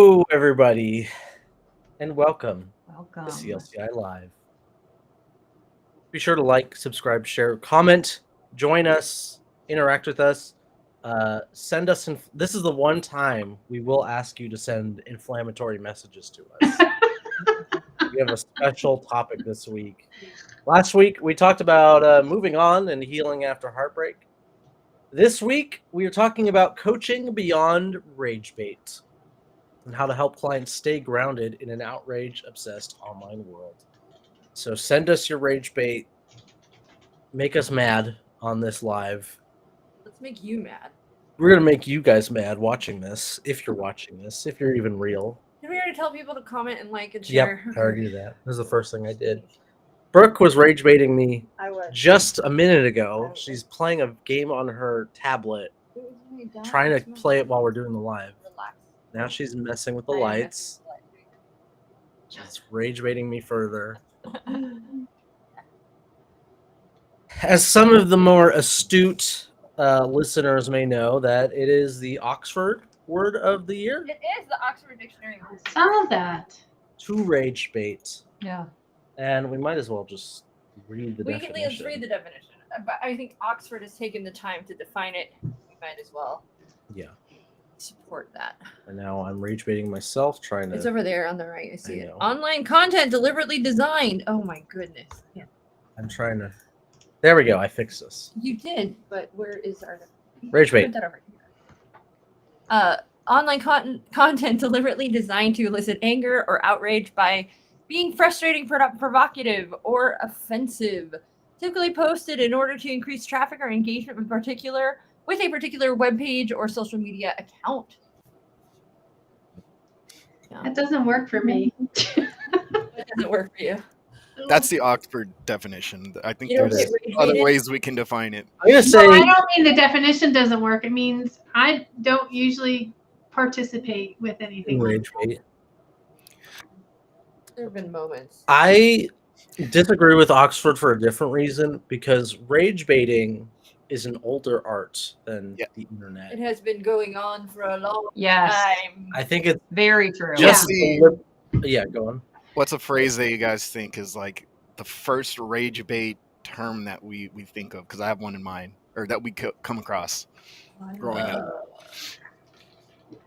Hello, everybody, and welcome to Welcome. CLCI Live. Be sure to like, subscribe, share, comment, join us, interact with us. Send us. This is the one time we will ask you to send inflammatory messages to us. We have a special topic this week. Last week we talked about moving on and healing after heartbreak. This week we are talking about coaching beyond rage bait and how to help clients stay grounded in an outrage-obsessed online world. So send us your rage bait. Make us mad on this live. Let's make you mad. We're going to make you guys mad watching this, if you're watching this, if you're even real. Did we already tell people to comment and like and Yep, share? I already did that. This is the first thing I did. Brooke was rage baiting me just a minute ago. She's playing a game on her tablet, trying to play it while we're doing the live. Relax. Now she's messing with the lights. She's rage baiting me further. As some of the more astute listeners may know, that it is the Oxford word of the year. It is the Oxford Dictionary. I saw that. To rage bait. Yeah. And we might as well just read the definition. Let's read the definition. But I think Oxford has taken the time to define it. We might as well. Yeah. Support that. And now I'm rage baiting myself, trying to. It's over there on the right. I see I it. know. Online content deliberately designed. Oh my goodness. Yeah. I'm trying to. There we go. I fixed this. You did, but where is our Rage bait. Put that over here. Online content deliberately designed to elicit anger or outrage by being frustrating, provocative, or offensive. Typically posted in order to increase traffic or engagement with a particular web page or social media account. Yeah. That doesn't work for me. That doesn't work for you. That's the Oxford definition. I think You don't there's get rage other baited? ways we can define it. I'm going to say. No, I don't mean the definition doesn't work. It means I don't usually participate with anything like Rage bait. There have been moments. I disagree with Oxford for a different reason, because rage baiting is an older art than the internet. It has been going on for a long Yes. time. I think it's Very true. just Yeah. go on. What's a phrase that you guys think is like the first rage bait term that we think of? Because I have one in mind, or that we come across growing up.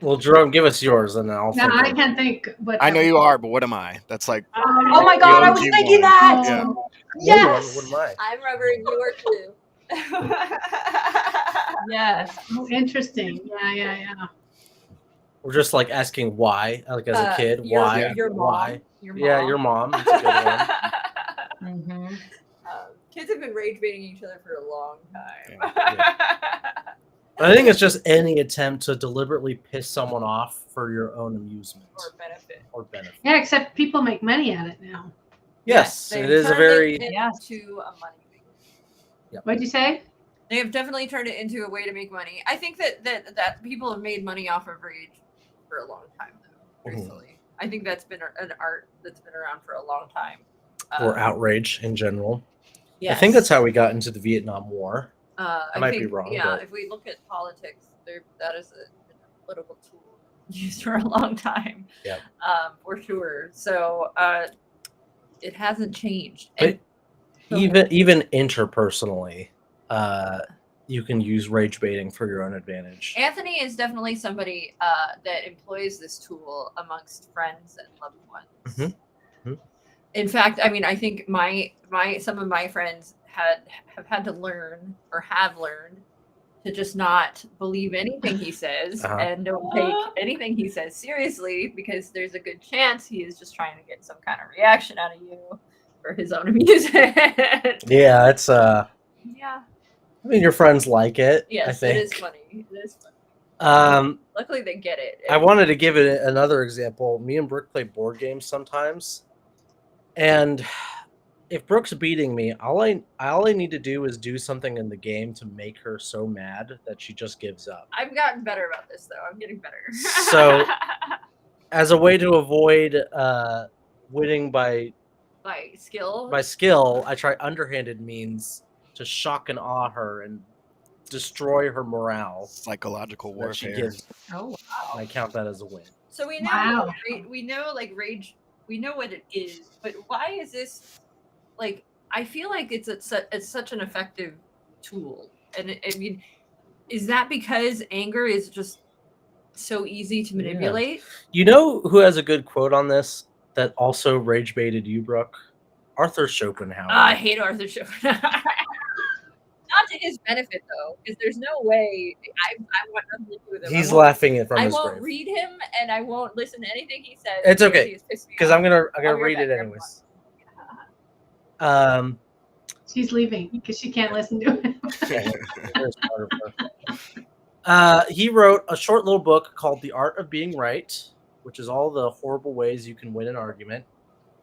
Well, Jerome, give us yours, and then I'll. No, think I of- can't think. What I know you are, but what am I? That's like Oh my God! I was The OG thinking one. that. Yeah. Yes. What am I? I'm rubbering your clue. Yes. Oh, interesting. Yeah. We're just like asking why, like as a kid, why, Your mom. why? Your Yeah, mom. your mom. That's a good one. Mm-hmm. Kids have been rage baiting each other for a long time. I think it's just any attempt to deliberately piss someone off for your own amusement Or benefit. Yeah, except people make money at it now. Yes, They've it is a turned very. it into a money thing. What'd you say? They have definitely turned it into a way to make money. I think that people have made money off of rage for a long time, though. Personally, I think that's been an art that's been around for a long time. Or outrage in general. Yes. I think that's how we got into the Vietnam War. I might be wrong, Yeah, but- if we look at politics, that is a political tool used for a long time. Yep. For sure. So it hasn't changed. But even interpersonally, you can use rage baiting for your own advantage. Anthony is definitely somebody that employs this tool amongst friends and loved ones. Mm-hmm. In fact, I mean, I think some of my friends have had to learn or have learned to just not believe anything he says and don't take anything he says seriously, because there's a good chance he is just trying to get some kind of reaction out of you for his own amusement. Yeah, it's Yeah. I mean, your friends like it. Yes, I think. it is funny. It is funny. Luckily, they get it. I wanted to give it another example. Me and Brooke play board games sometimes, and if Brooke's beating me, all I need to do is do something in the game to make her so mad that she just gives up. I've gotten better about this, though. I'm getting better. So, as a way to avoid winning by skill, I try underhanded means to shock and awe her and destroy her morale. psychological that she warfare. gives. Oh, wow. I count that as a win. So we know, Wow. we know like rage, we know what it is, but why is this like? I feel like it's such an effective tool, and I mean, is that because anger is just so easy to manipulate? You know who has a good quote on this that also rage baited you, Brooke? Arthur Schopenhauer. I hate Arthur Schopenhauer. Not to his benefit though, because there's no way I want nothing to do with him. He's laughing from I his won't grave. read him, and I won't listen to anything he says. It's okay, he has pissed me because off. I'm gonna I'll be read right it back, anyways. She's leaving because she can't listen to it. He wrote a short little book called The Art of Being Right, which is all the horrible ways you can win an argument.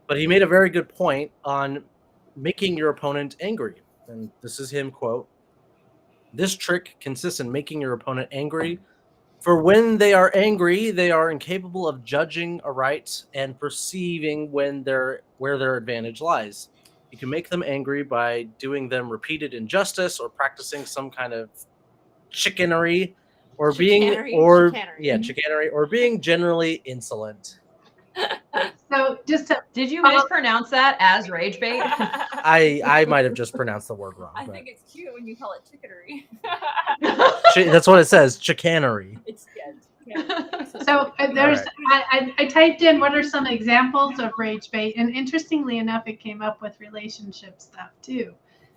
But he made a very good point on making your opponent angry. And this is him, quote, "This trick consists in making your opponent angry, for when they are angry, they are incapable of judging aright and perceiving where their advantage lies. You can make them angry by doing them repeated injustice or practicing some kind of chicanery or Chicanery. chicanery or being generally insolent." So did you mispronounce that as rage bait? I might have just pronounced the word wrong. I think it's cute when you call it chicanery. That's what it says, chicanery. It's So there's I typed in what are some examples of rage bait, and interestingly enough, it came up with relationship stuff too.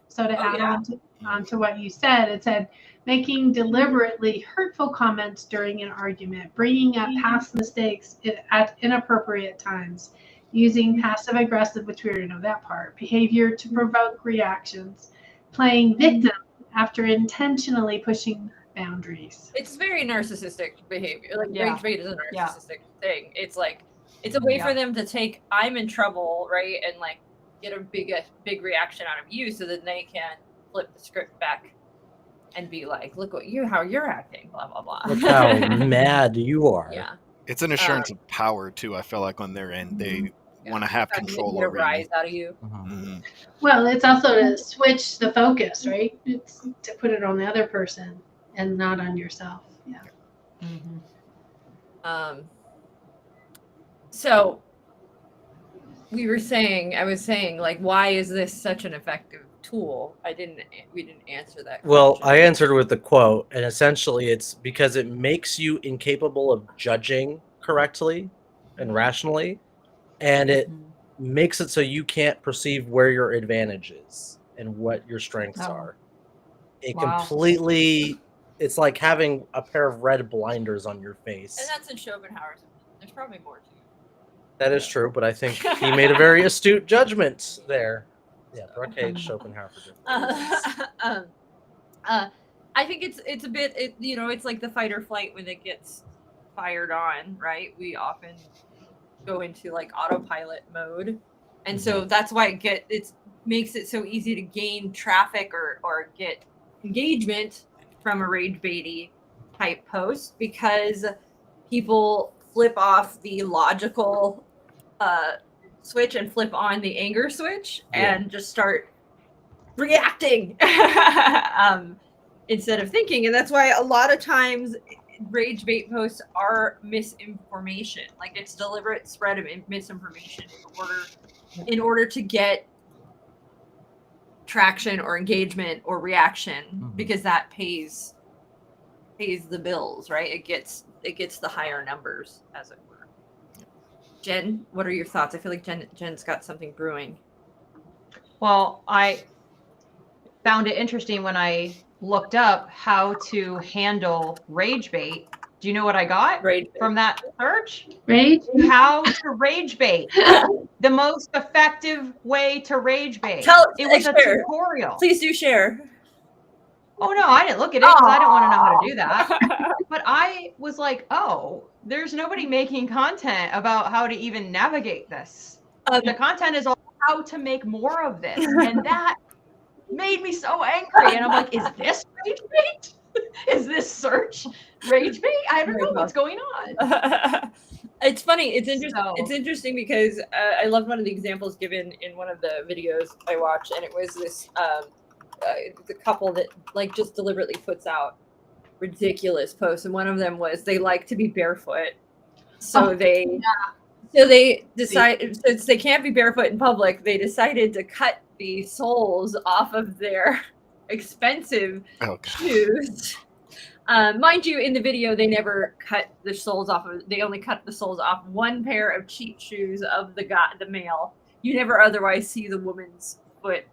So to add on to what you said, it said making deliberately hurtful comments during an argument, bringing up past mistakes at inappropriate times, using passive aggressive, which we already know that part, behavior to provoke reactions, playing victim after intentionally pushing boundaries. It's very narcissistic behavior. Like rage bait is a narcissistic thing. It's like it's a way for them to take I'm in trouble, right, and like get a big reaction out of you, so that they can flip the script back and be like, look how you're acting, blah blah blah. Look how mad you are. Yeah. It's an assurance of power too. I feel like on their end, they want to have control over a rise out of you. Mm-hmm. Well, it's also to switch the focus, right? It's to put it on the other person and not on yourself. Yeah. Mm-hmm. So I was saying, like, why is this such an effective tool? We didn't answer that question. Well, I answered with the quote, and essentially it's because it makes you incapable of judging correctly and rationally, and it makes it so you can't perceive where your advantage is and what your strengths are. It completely, it's like having a pair of red blinders on your face. And that's in Schopenhauer's. There's probably more to it. That is true, but I think he made a very astute judgment there. Yeah, Brooke hates Schopenhauer for different I think it's a bit, it's like the fight or flight when it gets fired on, right? We often go into like autopilot mode, and so that's why it makes it so easy to gain traffic or get engagement from a rage baity type post, because people flip off the logical switch and flip on the anger switch and just start reacting instead of thinking. And that's why a lot of times rage bait posts are misinformation. Like, it's deliberate spread of misinformation in order to get traction or engagement or reaction, because that pays the bills, right? It gets the higher numbers, as it were. Jen, what are your thoughts? I feel like Jen's got something brewing. Well, I found it interesting when I looked up how to handle rage bait. Do you know what I got from that search? Rage? How to rage bait. The most effective way to rage bait. It was a tutorial. Please do share. Oh, no, I didn't look at it because I didn't want to know how to do that. But I was like, oh, there's nobody making content about how to even navigate this. The content is all how to make more of this. And that made me so angry. And I'm like, is this rage bait? Is this search rage bait? I don't know what's going on. It's funny. It's interesting. It's interesting because I loved one of the examples given in one of the videos I watched, and it was this the couple that like just deliberately puts out ridiculous posts, and one of them was they like to be barefoot So they decided, since they can't be barefoot in public, they decided to cut the soles off of their expensive shoes. Mind you, in the video, they never cut the soles off of. They only cut the soles off one pair of cheap shoes of the male. You never otherwise see the woman's foot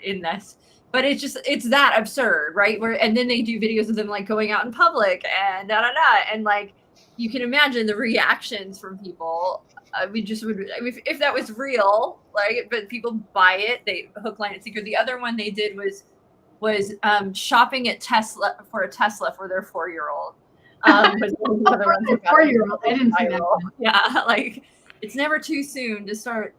in this. But it's that absurd, right? And then they do videos of them like going out in public and and like you can imagine the reactions from people. If that was real, like, but people buy it. They hook, line, and sinker. The other one they did was shopping at Tesla for a Tesla for their 4-year-old. 4-year-old, I didn't see that. Yeah, like it's never too soon to start,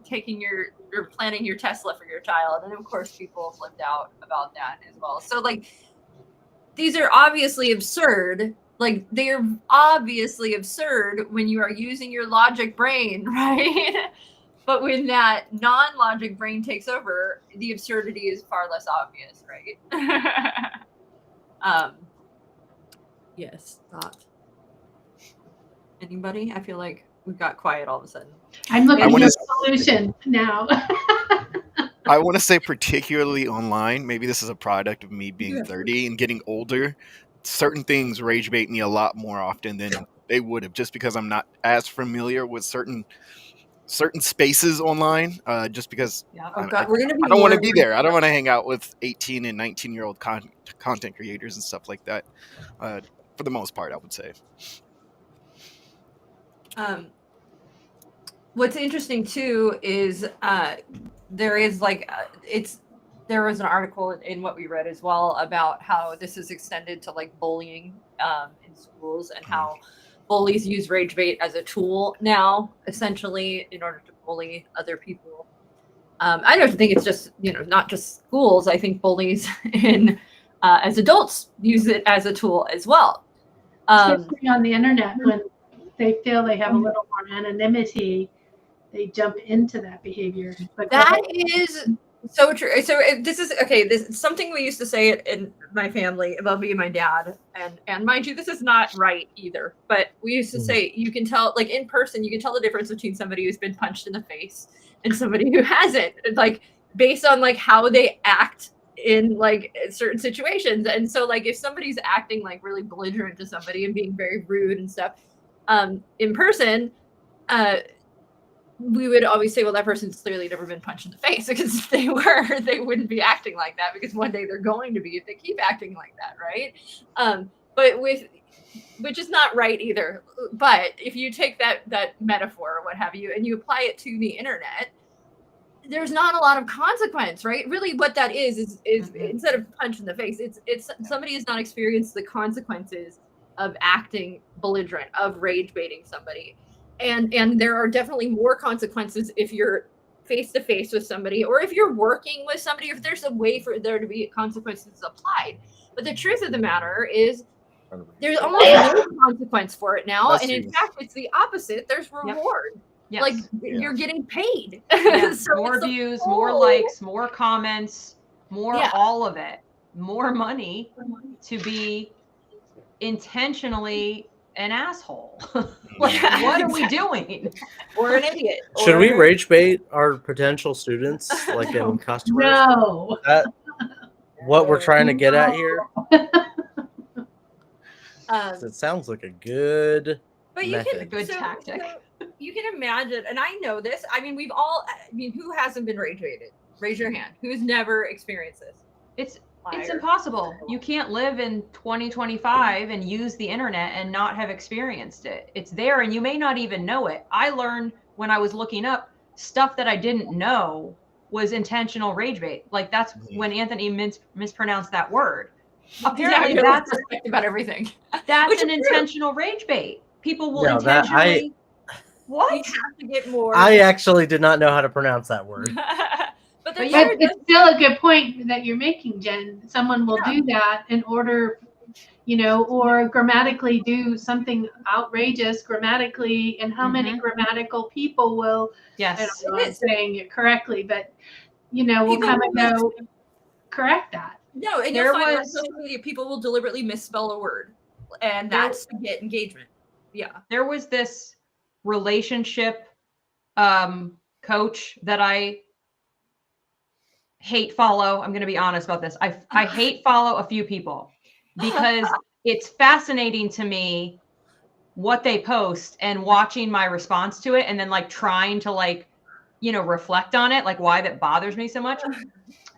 taking or planning your Tesla for your child. And of course, people flipped out about that as well. So like, these are obviously absurd. Like, they're obviously absurd when you are using your logic brain, right? But when that non-logic brain takes over, the absurdity is far less obvious, right? Yes, thought. Anybody? I feel like we got quiet all of a sudden. I'm looking for a solution now. I want to say, particularly online, maybe this is a product of me being 30 and getting older. Certain things rage bait me a lot more often than they would have, just because I'm not as familiar with certain spaces online. Just because I don't want to be there. I don't want to hang out with 18 and 19-year-old content creators and stuff like that. For the most part, I would say. What's interesting too is there is there was an article in what we read as well about how this is extended to like bullying in schools, and how bullies use rage bait as a tool now, essentially, in order to bully other people. I don't think it's just not just schools. I think bullies as adults use it as a tool as well. Especially on the internet, when they feel they have a little more anonymity, they jump into that behavior. But that is so true. So this is this is something we used to say in my family about me and my dad, and mind you, this is not right either. But we used to say, you can tell, like, in person, you can tell the difference between somebody who's been punched in the face and somebody who hasn't, like, based on like how they act in like certain situations. And so like, if somebody's acting like really belligerent to somebody and being very rude and stuff in person, we would always say, well, that person's clearly never been punched in the face, because if they were, they wouldn't be acting like that, because one day they're going to be if they keep acting like that, right? Which is not right either. But if you take that metaphor or what have you, and you apply it to the internet, there's not a lot of consequence, right? Really, what that is instead of punch in the face, it's somebody has not experienced the consequences of acting belligerent, of rage baiting somebody. And there are definitely more consequences if you're face to face with somebody, or if you're working with somebody, if there's a way for there to be consequences applied. But the truth of the matter is, there's almost no consequence for it now. And in fact, it's the opposite. There's reward. Yes. Like, you're getting paid. So more views, more likes, more comments, more all of it, more money to be intentionally an asshole. Like, what are we doing? Or an idiot. Should we rage bait our potential students, like in customers? No. Is that what we're trying to get at here? It sounds like a good method. Good tactic. So you can imagine, and I know this. I mean, who hasn't been rage baited? Raise your hand. Who's never experienced this? It's impossible. You can't live in 2025 and use the internet and not have experienced it. It's there, and you may not even know it. I learned when I was looking up stuff that I didn't know was intentional rage bait. Like, that's when Anthony mispronounced that word. Apparently, that's about everything. That's an intentional rage bait. People will intentionally. What? We have to get more. I actually did not know how to pronounce that word. But it's still a good point that you're making, Jen. Someone will do that in order, or grammatically do something outrageous grammatically, and how many grammatical people will, I don't know if I'm saying it correctly, but, will come and go correct that. No, and you'll find on social media, people will deliberately misspell a word, and that's to get engagement. There was this relationship coach that I hate follow. I'm going to be honest about this. I hate follow a few people because it's fascinating to me what they post and watching my response to it and then like trying to like, reflect on it, like why that bothers me so much.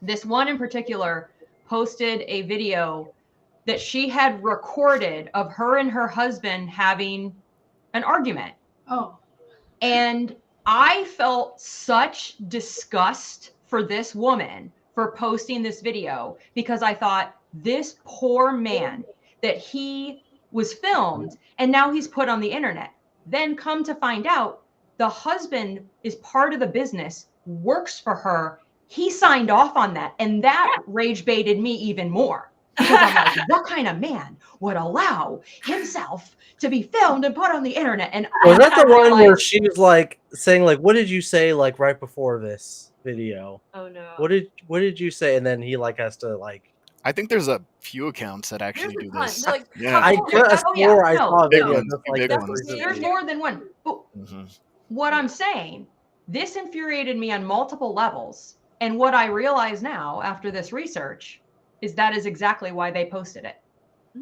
This one in particular posted a video that she had recorded of her and her husband having an argument. Oh. And I felt such disgust for this woman for posting this video because I thought this poor man that he was filmed and now he's put on the internet. Then come to find out the husband is part of the business, works for her. He signed off on that. And that rage baited me even more. Because I'm like, what kind of man would allow himself to be filmed and put on the internet? And was that the one where she was like saying like, what did you say like right before this video? Oh no. What did you say? And then he like has to like. I think there's a few accounts that actually do this. Like, yeah, I just I saw a video. There's more than one. But what I'm saying, this infuriated me on multiple levels. And what I realize now after this research is that is exactly why they posted it.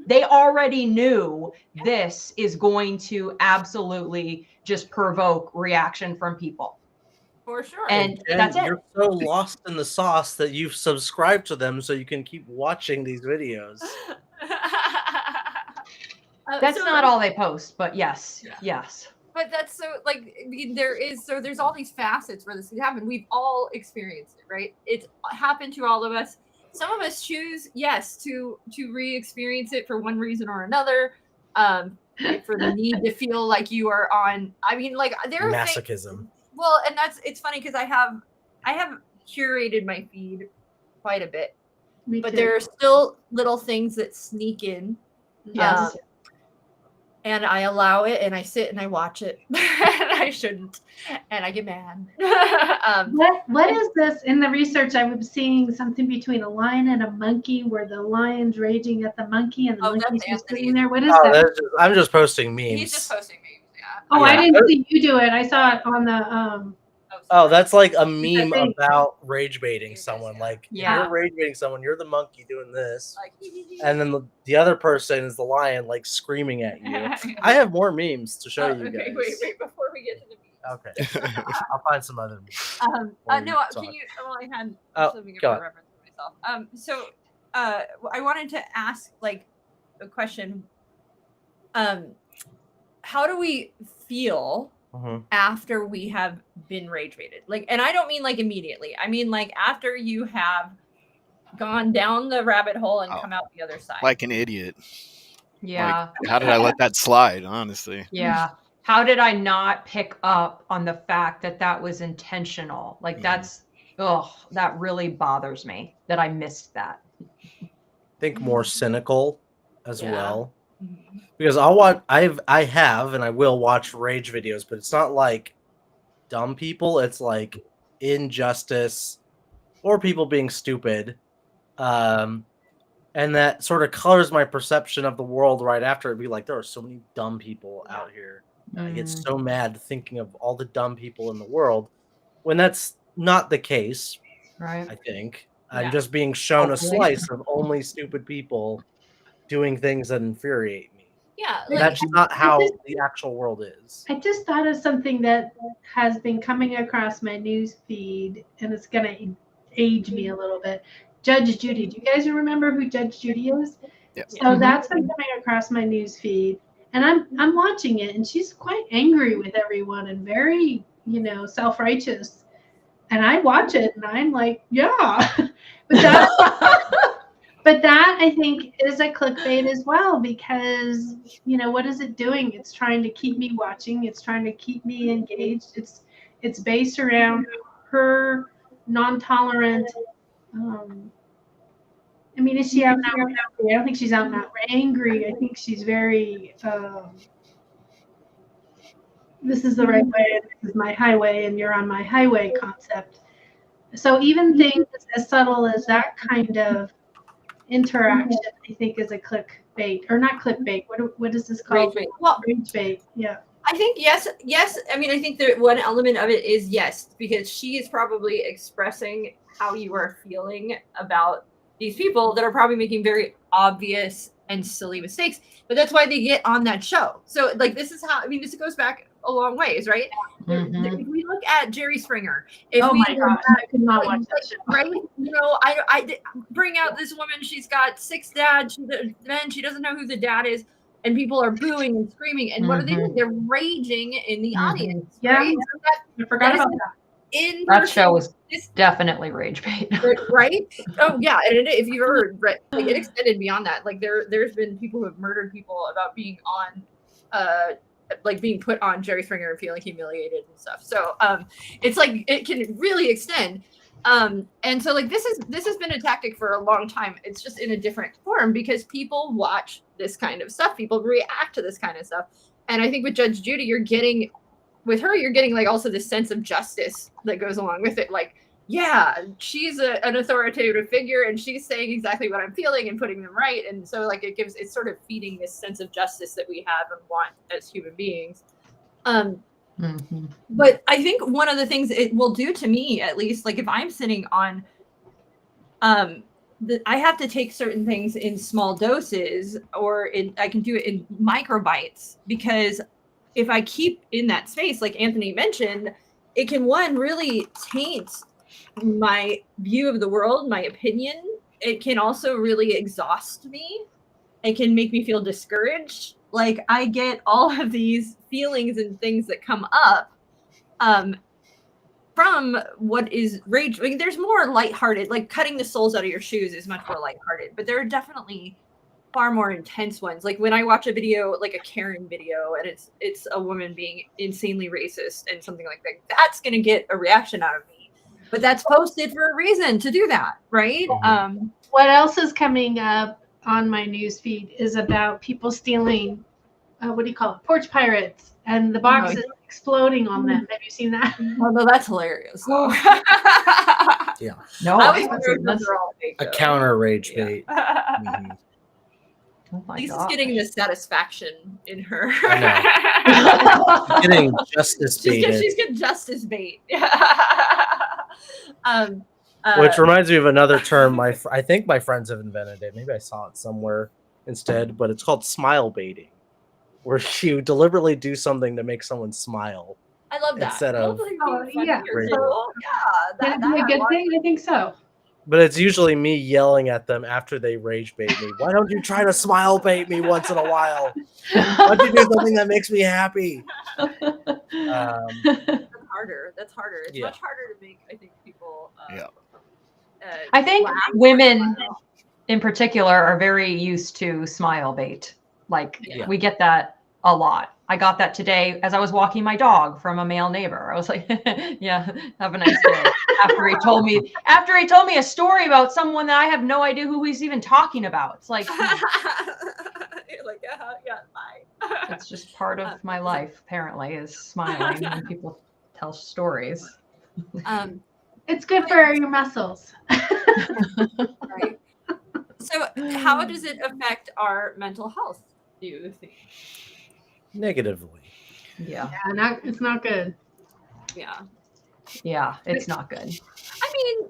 They already knew this is going to absolutely just provoke reaction from people. For sure. And that's it. You're so lost in the sauce that you've subscribed to them so you can keep watching these videos. That's not all they post, but yes. But that's so like there's all these facets where this can happen. We've all experienced it, right? It's happened to all of us. Some of us choose, yes, to re-experience it for one reason or another, for the need to feel like you are on. I mean, like there are masochism. Well, and it's funny because I have curated my feed quite a bit, but there are still little things that sneak in. Yes. And I allow it, and I sit and I watch it, and I shouldn't, and I get mad. What is this? In the research, I was seeing something between a lion and a monkey, where the lion's raging at the monkey, and the monkey's just sitting there. What is that? I'm just posting memes. He's just posting memes, yeah. Oh, yeah. I didn't see you do it. I saw it on the. Oh, that's like a meme about rage baiting someone. Like, you're rage baiting someone, you're the monkey doing this. Like, and then the other person is the lion, like, screaming at you. I have more memes to show you guys. Wait, before we get to the memes. Okay. I'll find some other memes. No, can you, well, I had something of a reference for myself. So, I wanted to ask, like, a question. How do we feel after we have been rage baited? Like, and I don't mean like immediately. I mean like after you have gone down the rabbit hole and come out the other side. Like an idiot. Yeah. Like, how did I let that slide, honestly? Yeah. How did I not pick up on the fact that that was intentional? Like that really bothers me that I missed that. I think more cynical as well. Because I have and I will watch rage videos, but it's not like dumb people. It's like injustice or people being stupid. And that sort of colors my perception of the world right after. It'd be like, there are so many dumb people out here. I get so mad thinking of all the dumb people in the world when that's not the case. Right. I think I'm just being shown a slice of only stupid people doing things that infuriate me. Yeah, like, that's not how the actual world is. I just thought of something that has been coming across my news feed, and it's going to age me a little bit. Judge Judy. Do you guys remember who Judge Judy is? Yeah. So that's been coming across my news feed, and I'm watching it, and she's quite angry with everyone and very, self-righteous. And I watch it, and I'm like, yeah, But that I think is a clickbait as well, because what is it doing? It's trying to keep me watching. It's trying to keep me engaged. It's based around her non-tolerant. Is she out and out angry? I don't think she's out and out angry. I think she's very. This is the right way. This is my highway, and you're on my highway concept. So even things as subtle as that kind of interaction, I think, is a clickbait, or not clickbait. What is this called? Rage bait. Well, rage bait. Yeah. I think yes. I mean, I think that one element of it is yes, because she is probably expressing how you are feeling about these people that are probably making very obvious and silly mistakes. But that's why they get on that show. So like, this is how, I mean, this goes back a long ways, right? If we look at Jerry Springer, Oh my gosh, I could not watch that show. Right? You know, I bring out this woman. She's got 6 dads. She doesn't know who the dad is, and people are booing and screaming. And what are they doing? They're raging in the audience. Yeah, right? So I forgot about that. That show was definitely rage bait. Right? Oh yeah, and if you've ever read, like, it extended beyond that. Like there's been people who have murdered people about being on, like being put on Jerry Springer and feeling humiliated and stuff. So it's like it can really extend. And so like this has been a tactic for a long time. It's just in a different form because people watch this kind of stuff. People react to this kind of stuff. And I think with Judge Judy, you're getting like also this sense of justice that goes along with it. Like, yeah, she's an authoritative figure and she's saying exactly what I'm feeling and putting them right. And so like it's sort of feeding this sense of justice that we have and want as human beings. But I think one of the things it will do to me, at least, like if I'm sitting on, I have to take certain things in small doses, or I can do it in microbites, because if I keep in that space, like Anthony mentioned, it can really taint my view of the world, my opinion. It can also really exhaust me. It can make me feel discouraged. Like I get all of these feelings and things that come up from what is rage. I mean, there's more lighthearted, like cutting the soles out of your shoes is much more lighthearted, but there are definitely far more intense ones. Like when I watch a video, like a Karen video, and it's a woman being insanely racist and something like that, that's going to get a reaction out of me. But that's posted for a reason to do that, right? What else is coming up on my news feed is about people stealing, what do you call it, porch pirates, and the boxes exploding on them. Have you seen that? Oh no, that's hilarious. Yeah. No, those are all fake, a counter rage bait. Oh my Lisa's God. getting the satisfaction in her. I know. Getting justice baited. She's getting justice bait. Which reminds me of another term I think my friends have invented it. Maybe I saw it somewhere instead, but it's called smile baiting, where you deliberately do something to make someone smile. I love that. Instead of yeah. That'd be a good thing. I think so. But it's usually me yelling at them after they rage bait me. Why don't you try to smile bait me once in a while? Why don't you do something that makes me happy? That's harder. That's harder. It's much harder to make, I think, people. I think women in particular are very used to smile bait. Like we get that a lot. I got that today as I was walking my dog from a male neighbor. I was like, yeah, have a nice day. After he told me a story about someone that I have no idea who he's even talking about. It's like, you're like, yeah, bye. It's just part of my life, apparently, is smiling when people tell stories. It's good for your muscles. Right. So how does it affect our mental health, do you think? Negatively. Yeah. It's not good. Yeah, it's not good. I mean,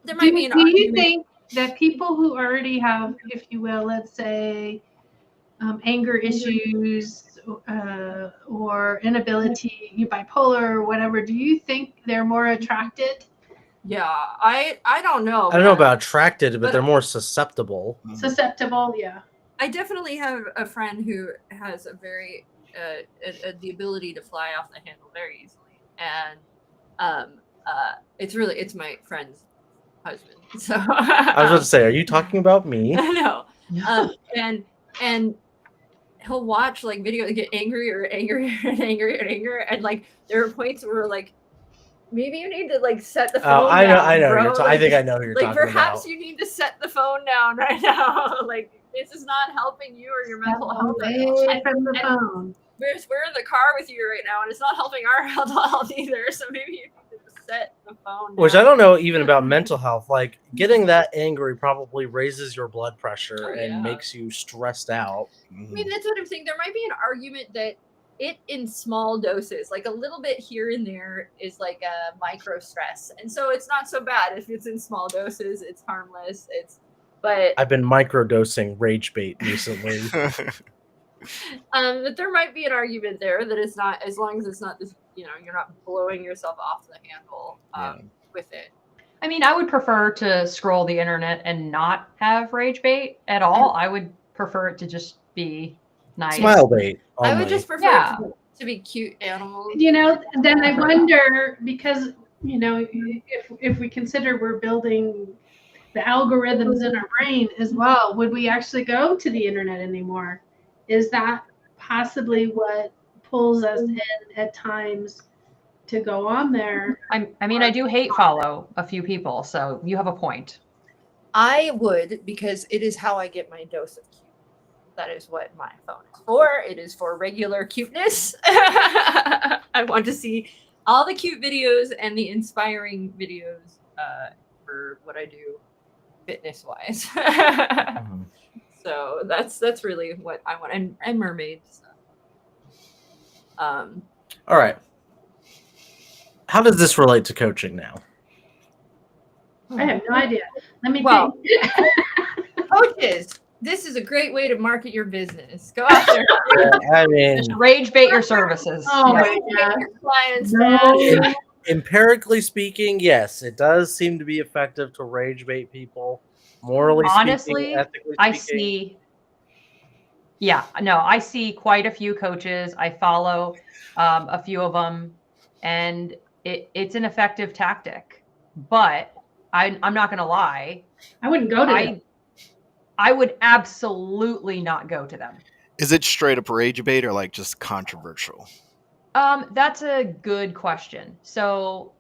there might be an argument. Do you argument. think that people who already have, if you will, let's say, anger issues or inability, bipolar or whatever, do you think they're more attracted? Yeah, I don't know. I don't know about attracted, but they're more susceptible. Susceptible, yeah. I definitely have a friend who has a very the ability to fly off the handle very easily, and it's my friend's husband. So I was about to say, are you talking about me? No. And he'll watch like videos and get angrier and angrier, and like there are points where like maybe you need to like set the phone down. I know. Bro. I think I know who you're like talking perhaps about. you need to set the phone down right now. Like this is not helping you or your mental health. Away from the phone. We're in the car with you right now, and it's not helping our mental health either. So maybe you need to just set the phone Which down. I don't know even about mental health. Like getting that angry probably raises your blood pressure and makes you stressed out. I mean, that's what I'm saying. There might be an argument that it in small doses, like a little bit here and there, is like a micro stress, and so it's not so bad if it's in small doses. It's harmless. But I've been microdosing rage bait recently. But there might be an argument there that it's not, as long as it's not this, you're not blowing yourself off the handle with it. I mean, I would prefer to scroll the internet and not have rage bait at all. I would prefer it to just be nice. Smile bait. Only. I would just prefer it to be cute animals. Then I wonder, because, if we consider we're building the algorithms in our brain as well, would we actually go to the internet anymore? Is that possibly what pulls us in at times to go on there? I mean, I do hate follow a few people, so you have a point. I would, because it is how I get my dose of cute. That is what my phone is for. It is for regular cuteness. I want to see all the cute videos and the inspiring videos for what I do fitness-wise. So that's really what I want, and mermaids. All right. How does this relate to coaching now? I have no idea. Let me think. Coaches, this is a great way to market your business. Go out there. I mean, just rage bait your services. Oh my God. Your clients, man. Empirically speaking, yes, it does seem to be effective to rage bait people. Morally honestly, speaking, ethically speaking. I see quite a few coaches. I follow a few of them, and it's an effective tactic. But I'm not going to lie. I wouldn't go to them. I would absolutely not go to them. Is it straight up rage bait or like just controversial? That's a good question. So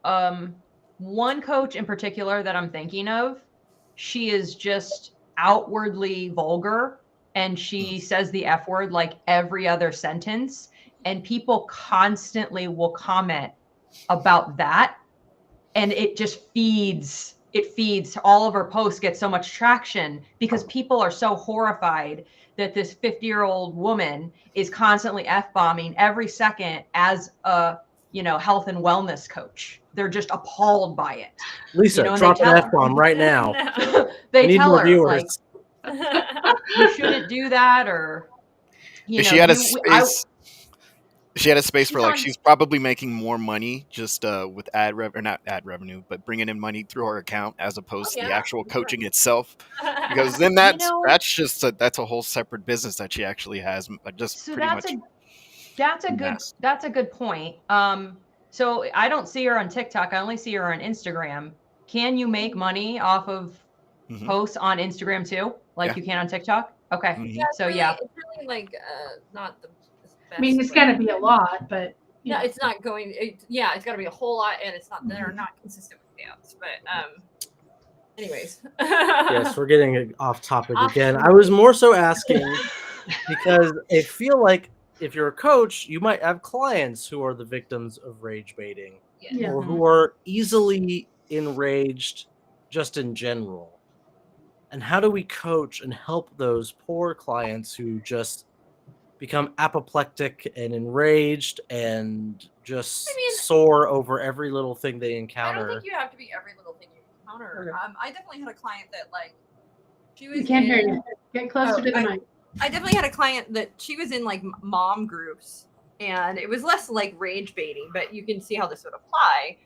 one coach in particular that I'm thinking of, she is just outwardly vulgar, and she says the F word like every other sentence, and people constantly will comment about that, and it just feeds all of her posts get so much traction because people are so horrified that this 50-year-old woman is constantly F-bombing every second as a health and wellness coach. They're just appalled by it. Lisa, drop an F-bomb right now. They tell her, like, you shouldn't do that, or she had a space. She had a space for like she's probably making more money just with not ad revenue, but bringing in money through her account as opposed to the actual coaching itself. Because then that's a whole separate business that she actually has. That's a good point. So I don't see her on TikTok. I only see her on Instagram. Can you make money off of posts on Instagram too, like you can on TikTok? Okay, it's really like not the. I mean, it's got to be a lot, but it's not going. It's got to be a whole lot, and it's not. They're not consistent with payouts. But anyways. Yes, we're getting off topic again. I was more so asking because I feel like if you're a coach, you might have clients who are the victims of rage baiting, or who are easily enraged, just in general. And how do we coach and help those poor clients who just become apoplectic and enraged and just soar over every little thing they encounter? I don't think you have to be every little thing you encounter. I definitely had a client that she was. You can't hear you. Get closer to the mic. I definitely had a client that she was in mom groups, and it was less like rage baiting, but you can see how this would apply.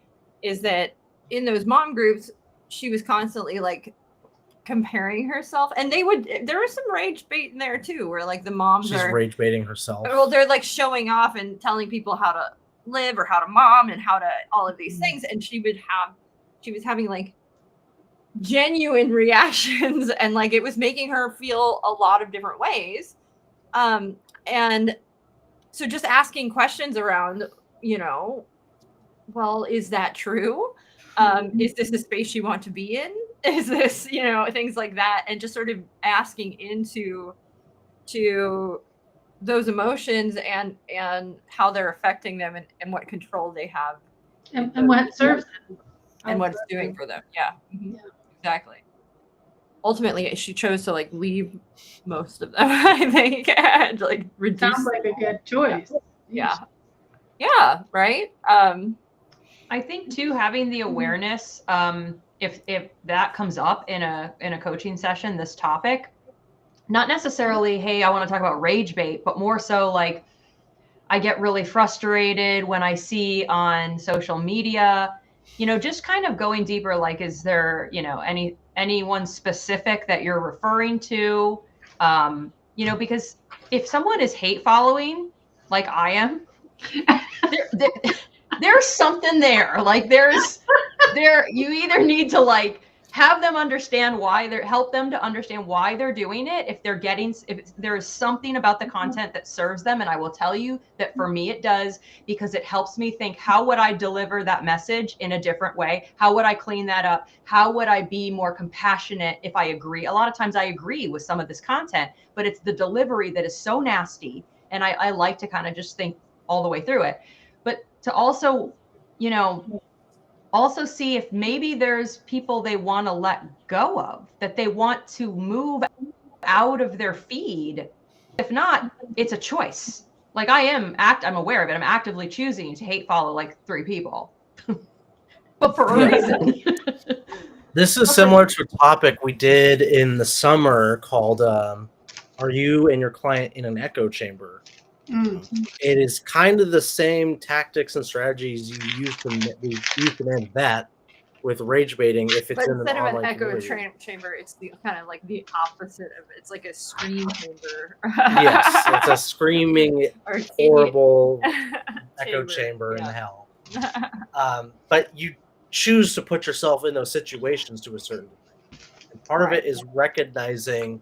Is that in those mom groups, she was constantly comparing herself, and there was some rage bait in there too, where the moms she's rage baiting herself. Well, they're showing off and telling people how to live or how to mom and how to all of these things, and she was having genuine reactions, and it was making her feel a lot of different ways, and so just asking questions around, well, is that true? Is this a space you want to be in? Is this, things like that, and just sort of asking into those emotions and how they're affecting them, and what control they have and what serves them. And what it's doing for them. Yeah. Mm-hmm. Yeah. Exactly. Ultimately, she chose to like leave most of them, I think, and like reduce. Sounds like a good choice. Yeah. Yeah. Right. I think too, having the awareness, if that comes up in a coaching session, this topic, not necessarily, hey, I want to talk about rage bait, but more so like, I get really frustrated when I see on social media, just kind of going deeper, like, is there, anyone specific that you're referring to? Because if someone is hate following, like I am, there's something there. Like you either need to like have them understand help them to understand why they're doing it. If there is something about the content that serves them. And I will tell you that for me, it does, because it helps me think, how would I deliver that message in a different way? How would I clean that up? How would I be more compassionate if I agree? A lot of times I agree with some of this content, but it's the delivery that is so nasty. And I like to kind of just think all the way through it. But to also, also see if maybe there's people they want to let go of, that they want to move out of their feed. If not, it's a choice. Like I'm aware of it. I'm actively choosing to hate follow like 3 people, but for a reason. This is similar to a topic we did in the summer called, are you and your client in an echo chamber? It is kind of the same tactics and strategies you use to manage that with rage baiting. If it's in instead an of an online echo chamber, it's the kind of like the opposite of it. It's like a scream chamber. Yes, it's a screaming, horrible echo chamber in hell. But you choose to put yourself in those situations to a certain degree. And part of it is recognizing,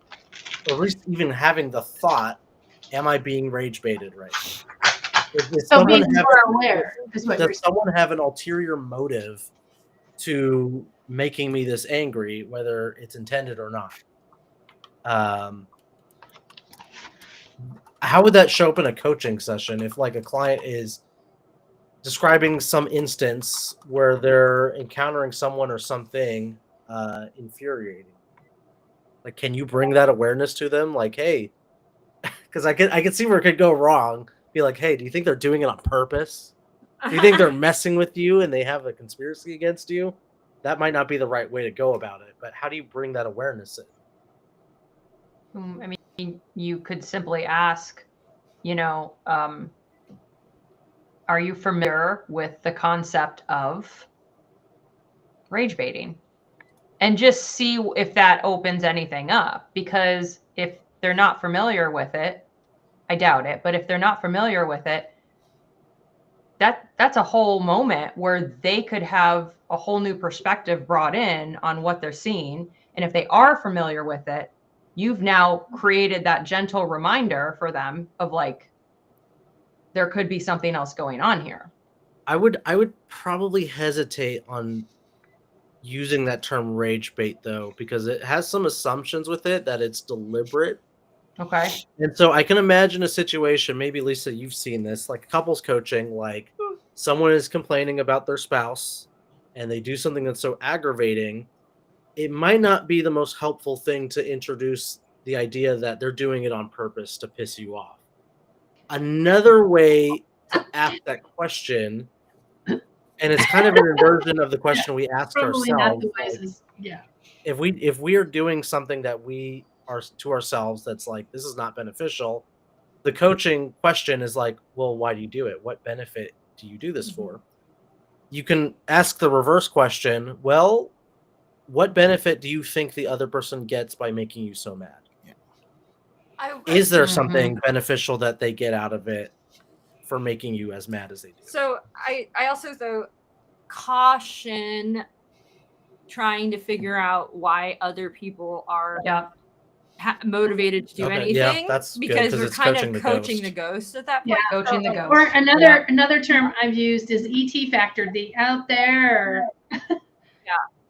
or at least even having the thought, am I being rage baited right now? Does someone have an ulterior motive to making me this angry, whether it's intended or not? How would that show up in a coaching session if like a client is describing some instance where they're encountering someone or something infuriating? Like, can you bring that awareness to them? Like, hey, because I can see where it could go wrong. Be like, hey, do you think they're doing it on purpose? Do you think they're messing with you and they have a conspiracy against you? That might not be the right way to go about it. But how do you bring that awareness in? I mean, you could simply ask, are you familiar with the concept of rage baiting? And just see if that opens anything up. Because if they're not familiar with it, I doubt it, but if they're not familiar with it, that's a whole moment where they could have a whole new perspective brought in on what they're seeing. And if they are familiar with it, you've now created that gentle reminder for them of like, there could be something else going on here. I would probably hesitate on using that term rage bait though, because it has some assumptions with it that it's deliberate. Okay. And so I can imagine a situation, maybe Lisa, you've seen this, like couples coaching, like someone is complaining about their spouse and they do something that's so aggravating. It might not be the most helpful thing to introduce the idea that they're doing it on purpose to piss you off. Another way to ask that question, and it's kind of an inversion of the question we ask ourselves. Like, if we are doing something that we are to ourselves that's like, this is not beneficial, the coaching question is like, well, why do you do it? What benefit do you do this for? You can ask the reverse question, well, what benefit do you think the other person gets by making you so mad? Is there something beneficial that they get out of it for making you as mad as they do? So I also though caution trying to figure out why other people are motivated to do anything, that's because we're kind of coaching the ghost at that point. Coaching the ghost. Or another term I've used is ET factor, the out there.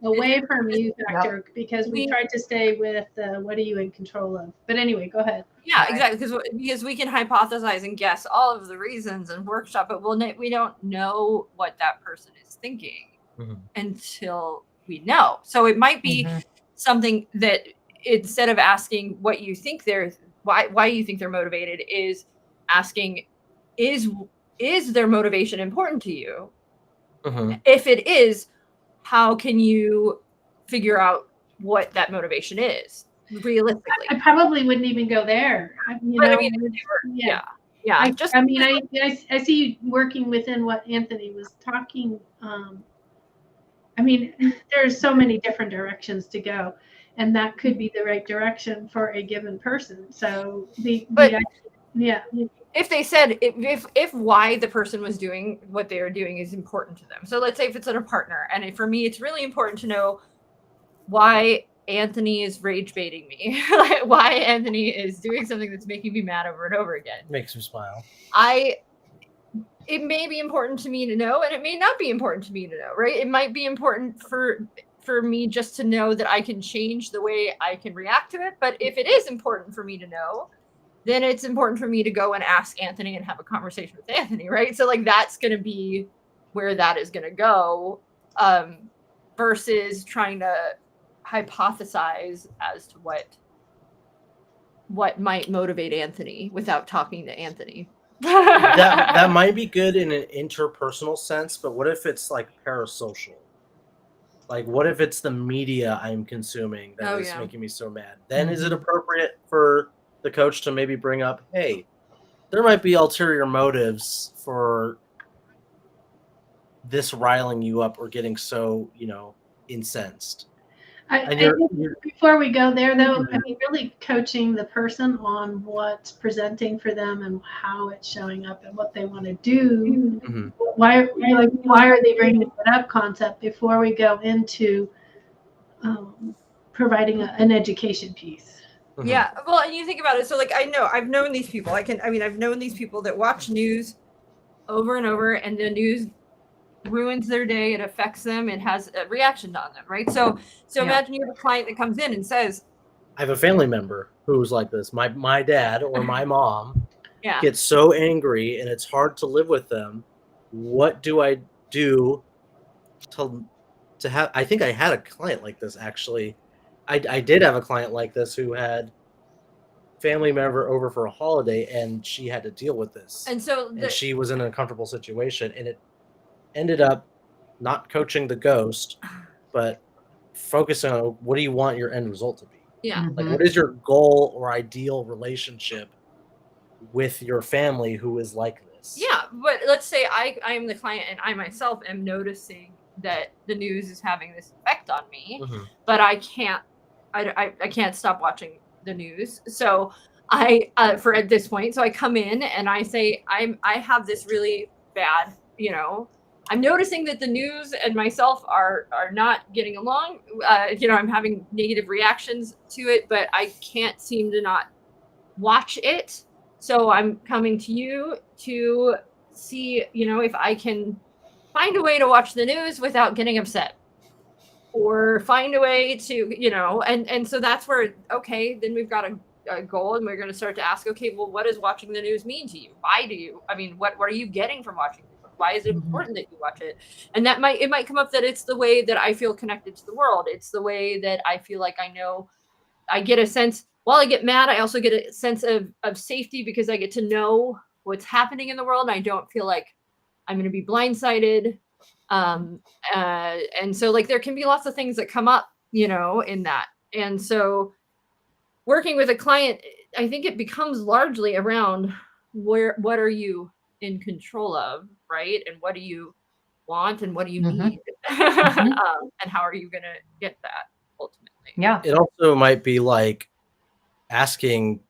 away from you factor because we tried to stay with what are you in control of. But anyway, go ahead. Yeah, exactly. Because we can hypothesize and guess all of the reasons and workshop, but we don't know what that person is thinking until we know. So it might be something that instead of asking what you think why you think they're motivated, is asking, is their motivation important to you? If it is, how can you figure out what that motivation is realistically? I probably wouldn't even go there. Yeah. I see you working within what Anthony was talking. I mean, there's so many different directions to go, and that could be the right direction for a given person. So if they said if why the person was doing what they are doing is important to them. So let's say if it's a partner, and for me, it's really important to know why Anthony is rage baiting me, why Anthony is doing something that's making me mad over and over again. Makes me smile. It may be important to me to know, and it may not be important to me to know, right? It might be important for me just to know that I can change the way I can react to it. But if it is important for me to know, then it's important for me to go and ask Anthony and have a conversation with Anthony, right? So like that's going to be where that is going to go, versus trying to hypothesize as to what might motivate Anthony without talking to Anthony. that might be good in an interpersonal sense, but what if it's like parasocial? Like, what if it's the media I'm consuming that is making me so mad? Then is it appropriate for the coach to maybe bring up, hey, there might be ulterior motives for this riling you up or getting so, incensed? Before we go there, though, I mean, really coaching the person on what's presenting for them and how it's showing up and what they want to do. Why are they bringing it up concept before we go into providing an education piece? Yeah, well, and you think about it. So, like, I've known these people. I've known these people that watch news over and over, and the news ruins their day, it affects them, and has a reaction on them, right? So imagine you have a client that comes in and says, I have a family member who's like this. My dad or my mom gets so angry and it's hard to live with them. What do I do to have? I think I had a client like this, actually. I did have a client like this who had family member over for a holiday, and she had to deal with this. And so she was in an uncomfortable situation, and it ended up not coaching the ghost, but focusing on what do you want your end result to be? Yeah. Like, what is your goal or ideal relationship with your family who is like this? Yeah, but let's say I am the client and I myself am noticing that the news is having this effect on me, but I can't stop watching the news. So for at this point, so I come in and I say, I have this really bad, I'm noticing that the news and myself are not getting along. I'm having negative reactions to it, but I can't seem to not watch it. So I'm coming to you to see, if I can find a way to watch the news without getting upset, or find a way to, and so that's where, okay, then we've got a goal, and we're going to start to ask, okay, well, what does watching the news mean to you? Why do you, what are you getting from watching the news? Why is it important that you watch it? And it might come up that it's the way that I feel connected to the world. It's the way that I feel like I get a sense, while I get mad, I also get a sense of safety because I get to know what's happening in the world. And I don't feel like I'm going to be blindsided. And so like, there can be lots of things that come up, in that. And so working with a client, I think it becomes largely around what are you in control of, right? And what do you want and what do you need? And how are you going to get that ultimately? Yeah. It also might be like asking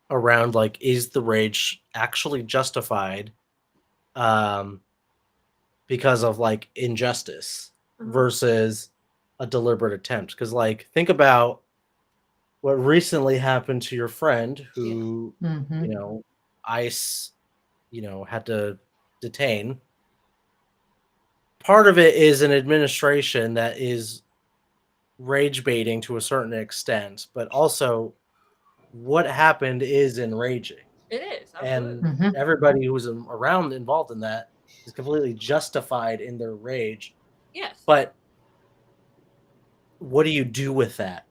around, like, is the rage actually justified because of like injustice versus a deliberate attempt? Because like, think about what recently happened to your friend who, ICE, had to detain. Part of it is an administration that is rage baiting to a certain extent, but also what happened is enraging. It is, And absolutely. everybody who's around involved in that is completely justified in their rage. Yes. But what do you do with that?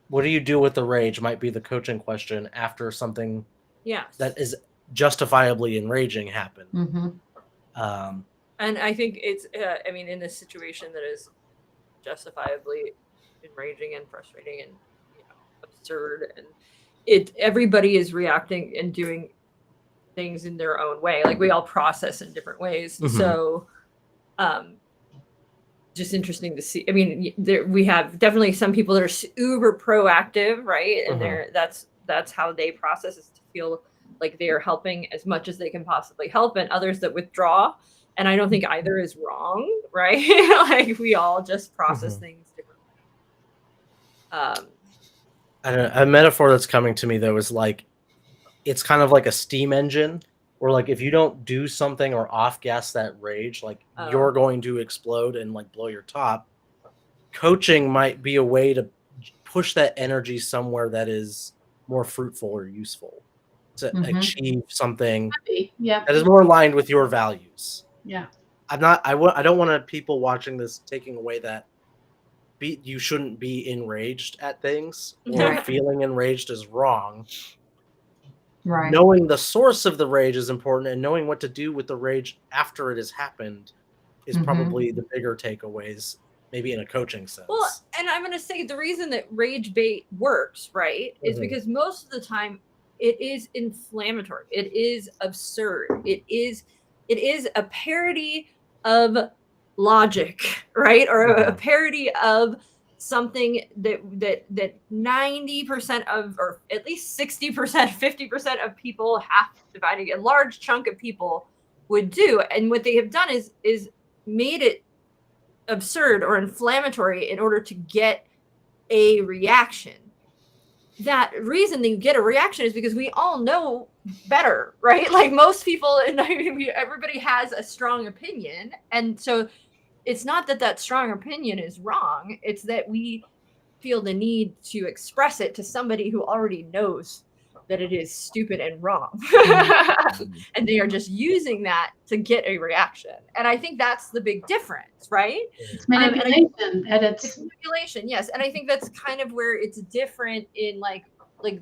What do you do with the rage might be the coaching question after something Yes. that is justifiably enraging happened. And I think it's, I mean, in this situation that is justifiably enraging and frustrating and, you know, absurd, and everybody is reacting and doing things in their own way. Like, we all process in different ways. So, just interesting to see. I mean, we have definitely some people that are uber proactive, right? And that's how they process, is to feel like they are helping as much as they can possibly help, and others that withdraw. And I don't think either is wrong, right? Like, we all just process things differently. I don't know, a metaphor that's coming to me though is like, it's kind of like a steam engine, where like if you don't do something or off gas that rage, like you're going to explode and like blow your top. Coaching might be a way to push that energy somewhere that is more fruitful or useful to achieve something that is more aligned with your values. Yeah. I don't want people watching this taking away that you shouldn't be enraged at things, or feeling enraged is wrong. Right. Knowing the source of the rage is important, and knowing what to do with the rage after it has happened is probably the bigger takeaways, maybe in a coaching sense. Well, and I'm going to say the reason that rage bait works, right, is because most of the time it is inflammatory. It is absurd. It is a parody of logic, right? Or a parody of something that 90% of, or at least 60%, 50% of people, dividing a large chunk of people would do. And what they have done is made it absurd or inflammatory in order to get a reaction. That reason that you get a reaction is because we all know better, right? Like, most people, and everybody has a strong opinion, and so it's not that strong opinion is wrong. It's that we feel the need to express it to somebody who already knows that it is stupid and wrong. And they are just using that to get a reaction. And I think that's the big difference, right? It's manipulation. It's manipulation, yes. And I think that's kind of where it's different in like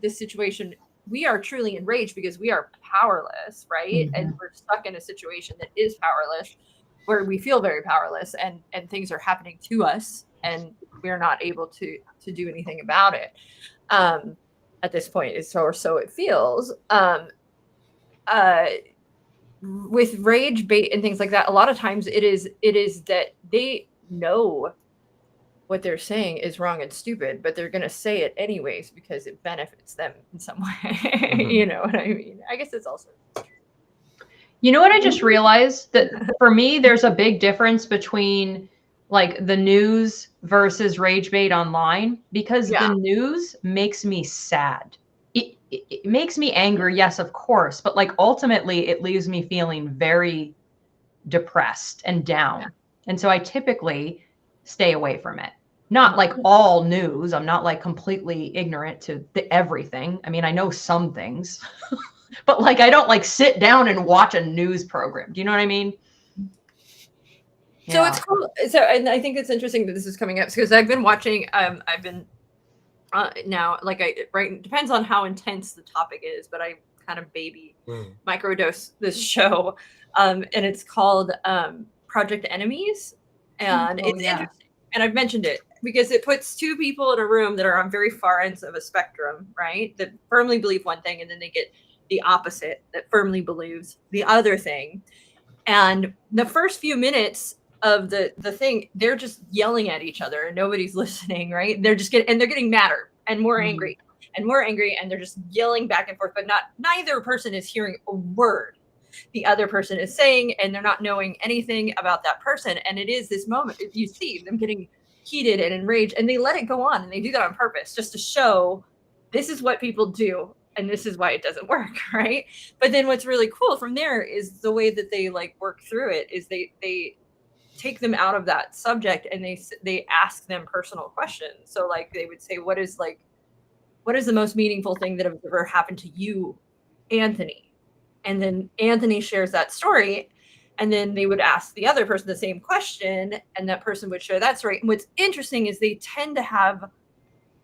this situation. We are truly enraged because we are powerless, right? And we're stuck in a situation that is powerless, where we feel very powerless, and things are happening to us, and we're not able to do anything about it. At this point, so it feels. With rage bait and things like that, a lot of times it is that they know what they're saying is wrong and stupid, but they're going to say it anyways because it benefits them in some way. You know what I mean? I guess it's also. You know what I just realized? That for me, there's a big difference between like the news versus rage bait online, because the news makes me sad. It makes me angry, yes, of course, but like ultimately it leaves me feeling very depressed and down. And so I typically stay away from it. Not like all news. I'm not like completely ignorant to everything. I mean, I know some things, but like I don't like sit down and watch a news program. Do you know what I mean? So it's cool. So, and I think it's interesting that this is coming up because I've been watching. I've been now, like, it depends on how intense the topic is, but I kind of microdose this show, and it's called Project Enemies, and it's interesting. And I've mentioned it because it puts two people in a room that are on very far ends of a spectrum, right? That firmly believe one thing, and then they get the opposite that firmly believes the other thing. And the first few minutes of the thing, they're just yelling at each other and nobody's listening, right? They're just getting madder and more angry and more angry, and they're just yelling back and forth, but neither person is hearing a word the other person is saying, and they're not knowing anything about that person. And it is this moment, you see them getting heated and enraged, and they let it go on, and they do that on purpose just to show this is what people do and this is why it doesn't work, right? But then what's really cool from there is the way that they like work through it is they take them out of that subject and they ask them personal questions. So like they would say, what is the most meaningful thing that has ever happened to you, Anthony? And then Anthony shares that story, and then they would ask the other person the same question, and that person would share that story. And what's interesting is they tend to have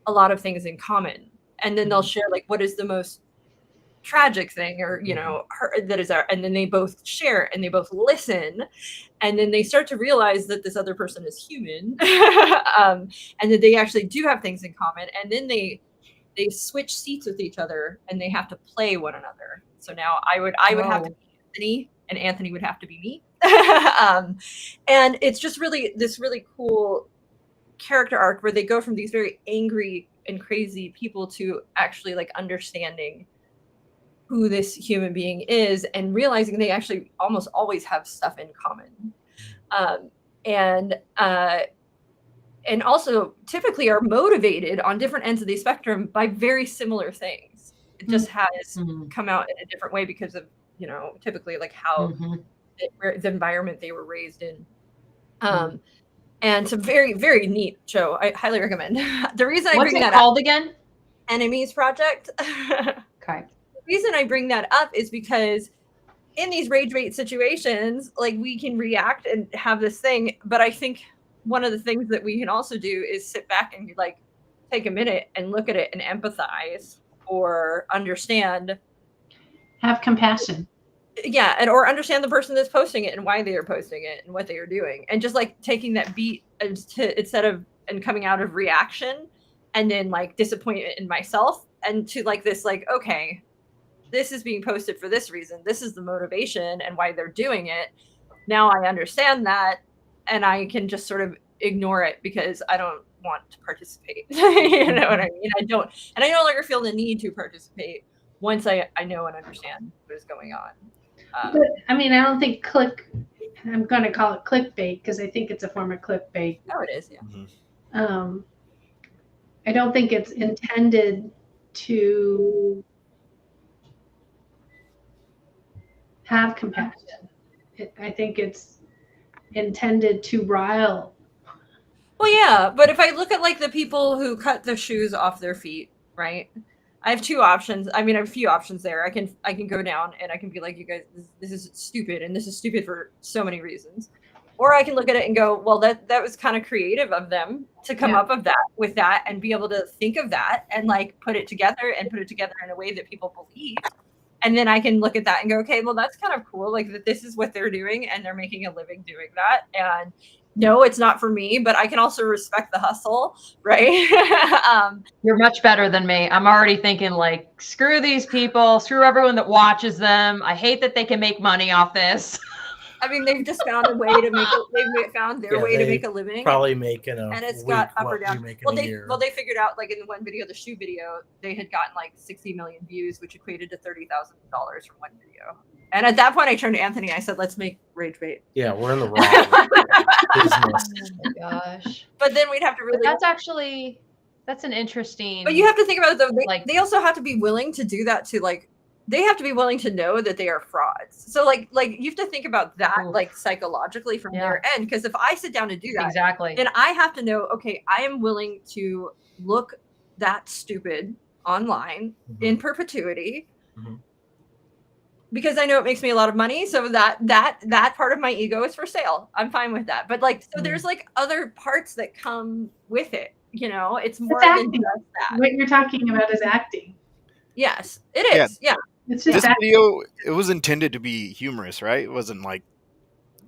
a lot of things in common, and then they'll share like what is the most tragic thing, or that is our, and then they both share and they both listen, and then they start to realize that this other person is human, and that they actually do have things in common, and then they switch seats with each other and they have to play one another. So now I would have to be Anthony, and Anthony would have to be me. And it's just really this really cool character arc where they go from these very angry and crazy people to actually like understanding who this human being is and realizing they actually almost always have stuff in common. And also typically are motivated on different ends of the spectrum by very similar things. It just has come out in a different way because of, typically like how the environment they were raised in. And it's a very, very neat show. I highly recommend. The reason What's it called again? Enemies Project. Okay. The reason I bring that up is because in these rage bait situations, like we can react and have this thing, but I think one of the things that we can also do is sit back and like take a minute and look at it and empathize or understand. Have compassion. Yeah, or understand the person that's posting it and why they are posting it and what they are doing. And just like taking that beat instead of coming out of reaction and then like disappointment in myself and to like this, like, okay, this is being posted for this reason. This is the motivation and why they're doing it. Now I understand that. And I can just sort of ignore it because I don't want to participate. You know what I mean? I no longer feel the need to participate once I know and understand what is going on. But I mean, I don't think I'm going to call it clickbait because I think it's a form of clickbait. Oh, it is, yeah. Mm-hmm. I don't think it's intended to have compassion. I think it's intended to rile. Well, yeah, but if I look at like the people who cut the shoes off their feet, right? I have two options. I mean, I have a few options there. I can go down and I can be like, you guys, this is stupid, and this is stupid for so many reasons. Or I can look at it and go, well, that was kind of creative of them to come up with that and be able to think of that and like put it together in a way that people believe. And then I can look at that and go, okay, well, that's kind of cool. Like that this is what they're doing and they're making a living doing that. And no, it's not for me, but I can also respect the hustle, right? You're much better than me. I'm already thinking like, screw these people, screw everyone that watches them. I hate that they can make money off this. I mean, they've just found a way to make it. They've found their way to make a living. Probably making a and it's week got up or down. They figured out like in the one video, the shoe video, they had gotten like 60 million views, which equated to $30,000 from one video. And at that point, I turned to Anthony. I said, "Let's make rage bait." Yeah, we're in the wrong business. Oh my gosh! But then we'd have to really. That's an interesting. But you have to think about it though. They also have to be willing to do that. They have to be willing to know that they are frauds. So like you have to think about that like psychologically from their end. Because if I sit down to do that, exactly, then I have to know, okay, I am willing to look that stupid online in perpetuity. Because I know it makes me a lot of money, so that part of my ego is for sale. I'm fine with that. But like, so there's like other parts that come with it. It's more than just that. What you're talking about is acting. Yes, it is. Yeah. It's just this video, it was intended to be humorous, right? It wasn't like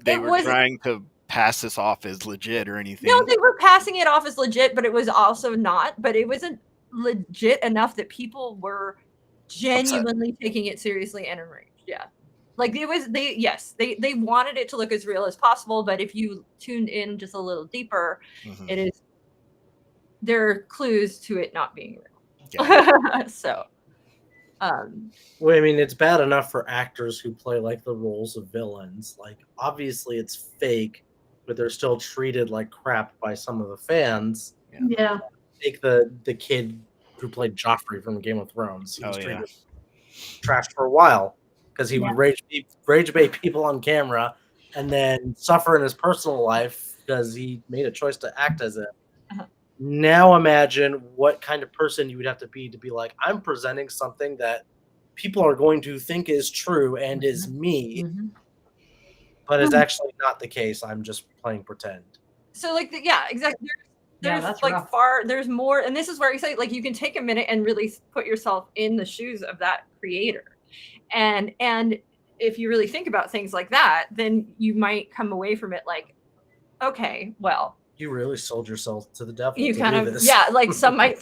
they were trying to pass this off as legit or anything. No, they were passing it off as legit, but it was also not. But it wasn't legit enough that people were genuinely taking it seriously and enraged. Yeah, like it was. They wanted it to look as real as possible. But if you tuned in just a little deeper, there are clues to it not being real. Yeah. So. Well, I mean, it's bad enough for actors who play like the roles of villains. Like, obviously, it's fake, but they're still treated like crap by some of the fans. Yeah. Take the kid who played Joffrey from Game of Thrones. He was treated trash for a while because he would rage bait people on camera, and then suffer in his personal life because he made a choice to act as it. Now imagine what kind of person you would have to be like, I'm presenting something that people are going to think is true and is me, but it's actually not the case. I'm just playing pretend. So like, exactly. There's that's like rough. there's more, and this is where you say, like, you can take a minute and really put yourself in the shoes of that creator. And if you really think about things like that, then you might come away from it like, okay, well, you really sold yourself to the devil. You kind of, like some might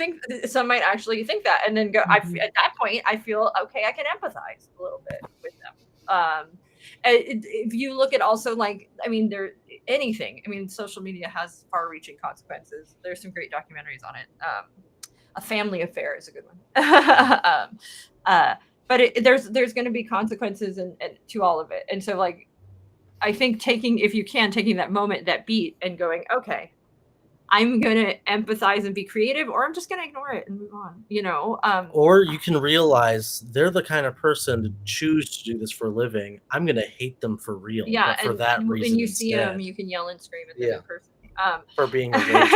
actually think that, and then go. At that point, I feel okay. I can empathize a little bit with them. If you look at also, like, I mean, social media has far-reaching consequences. There's some great documentaries on it. A Family Affair is a good one. But there's going to be consequences and to all of it. And so, like, I think taking that moment, that beat, and going, okay, I'm going to empathize and be creative, or I'm just going to ignore it and move on, or you can realize they're the kind of person to choose to do this for a living. I'm going to hate them for real. Yeah. For that reason. When you see them, you can yell and scream at them in person. For being a rage.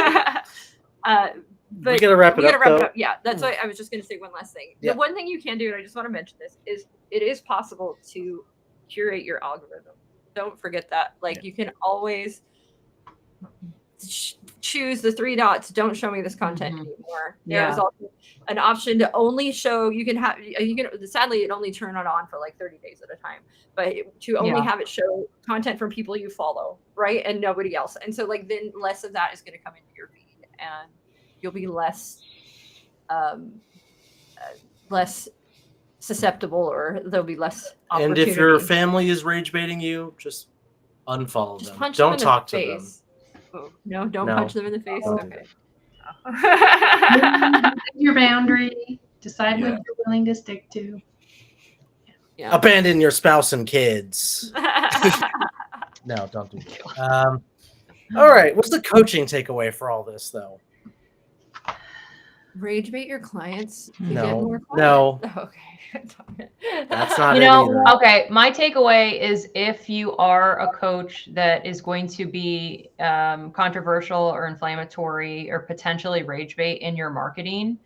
But we got to wrap it up. Yeah. That's why I was just going to say one last thing. Yeah. The one thing you can do, and I just want to mention this, is it is possible to curate your algorithm. Don't forget that. Like, you can always choose the 3 dots. Don't show me this content anymore. There's also an option to only show. You can sadly it only turn it on for like 30 days at a time, but to only have it show content from people you follow, right, and nobody else. And so, like, then less of that is going to come into your feed, and you'll be less susceptible, or there'll be less opportunity. And if your family is rage baiting you, just unfollow them. Punch don't them talk in the to face. them. No, don't punch them in the face. Okay. Your boundary. Decide what you're willing to stick to. Yeah. Abandon your spouse and kids. No, don't do that. All right. What's the coaching takeaway for all this, though? Rage bait your clients. No. Okay. That's not it either. Okay. My takeaway is, if you are a coach that is going to be controversial or inflammatory or potentially rage bait in your marketing,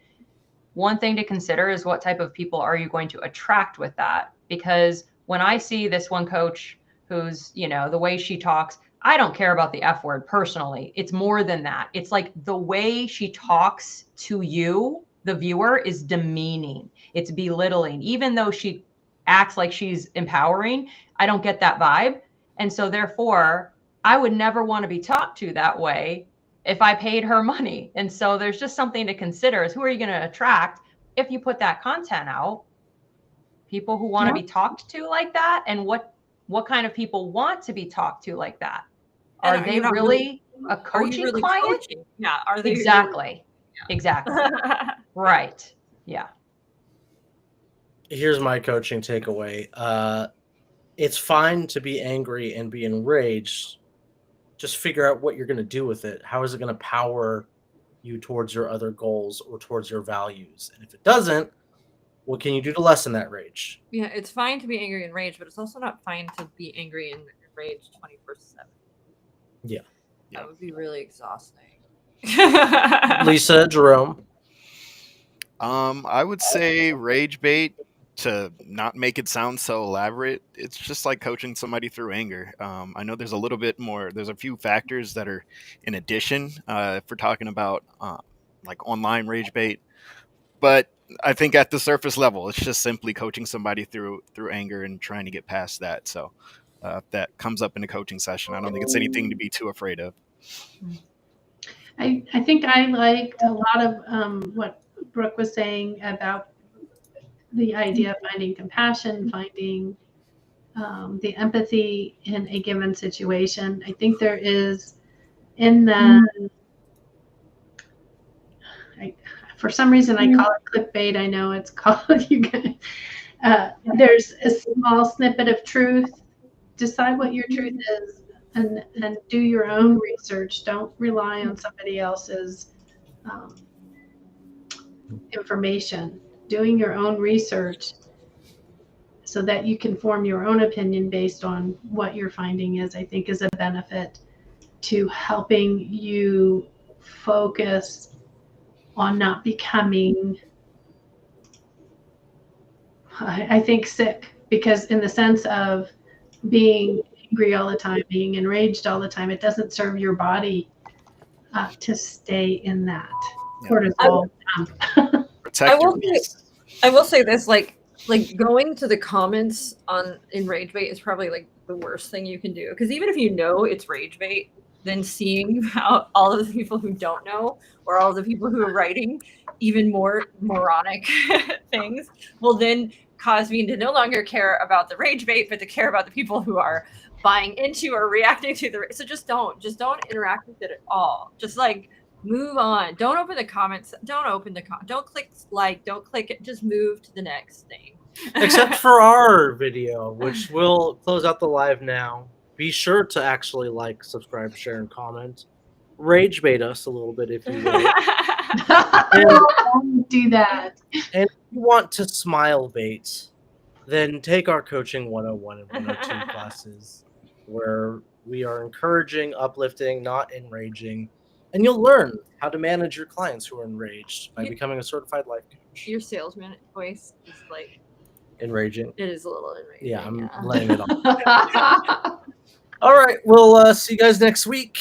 one thing to consider is what type of people are you going to attract with that? Because when I see this one coach who's, the way she talks, I don't care about the F word personally. It's more than that. It's like the way she talks to you, the viewer, is demeaning. It's belittling. Even though she acts like she's empowering, I don't get that vibe. And so therefore, I would never want to be talked to that way if I paid her money. And so there's just something to consider, is who are you going to attract if you put that content out? People who want to be talked to like that, and what kind of people want to be talked to like that? Are they really a coaching client? Coaching? Yeah. Are they exactly? Exactly. Right. Yeah. Here's my coaching takeaway. It's fine to be angry and be enraged. Just figure out what you're going to do with it. How is it going to power you towards your other goals or towards your values? And if it doesn't, what can you do to lessen that rage? Yeah, it's fine to be angry and rage, but it's also not fine to be angry and enraged 24/7. Yeah. That would be really exhausting. Lisa, Jerome? I would say rage bait, to not make it sound so elaborate. It's just like coaching somebody through anger. I know there's a little bit more. There's a few factors that are in addition if we're talking about like online rage bait. But I think at the surface level, it's just simply coaching somebody through anger and trying to get past that. So if that comes up in a coaching session, I don't think it's anything to be too afraid of. I think I liked a lot of what Brooke was saying about the idea of finding compassion, finding the empathy in a given situation. I think there is in the, for some reason I call it clickbait. I know it's called, there's a small snippet of truth. Decide what your truth is and do your own research. Don't rely on somebody else's information. Doing your own research so that you can form your own opinion based on what you're finding is, I think, is a benefit to helping you focus on not becoming, I think, sick, because in the sense of being angry all the time, being enraged all the time, it doesn't serve your body to stay in that cortisol dump. Protect your peace. I will say this, like going to the comments in rage bait is probably like the worst thing you can do, because even if you know it's rage bait, then seeing how all of the people who don't know, or all of the people who are writing even more moronic things, will then cause me to no longer care about the rage bait, but to care about the people who are buying into or reacting to the. So just don't interact with it at all. Just like move on. Don't open the comments. Don't open the don't click like. Don't click it. Just move to the next thing. Except for our video, which will close out the live now. Be sure to actually like, subscribe, share, and comment. Rage bait us a little bit if you will. Don't do that. And if you want to smile bait, then take our Coaching 101 and 102 classes, where we are encouraging, uplifting, not enraging. And you'll learn how to manage your clients who are enraged by becoming a certified life coach. Your salesman voice is like enraging. It is a little enraging. Yeah, I'm laying it on. All right, we'll see you guys next week.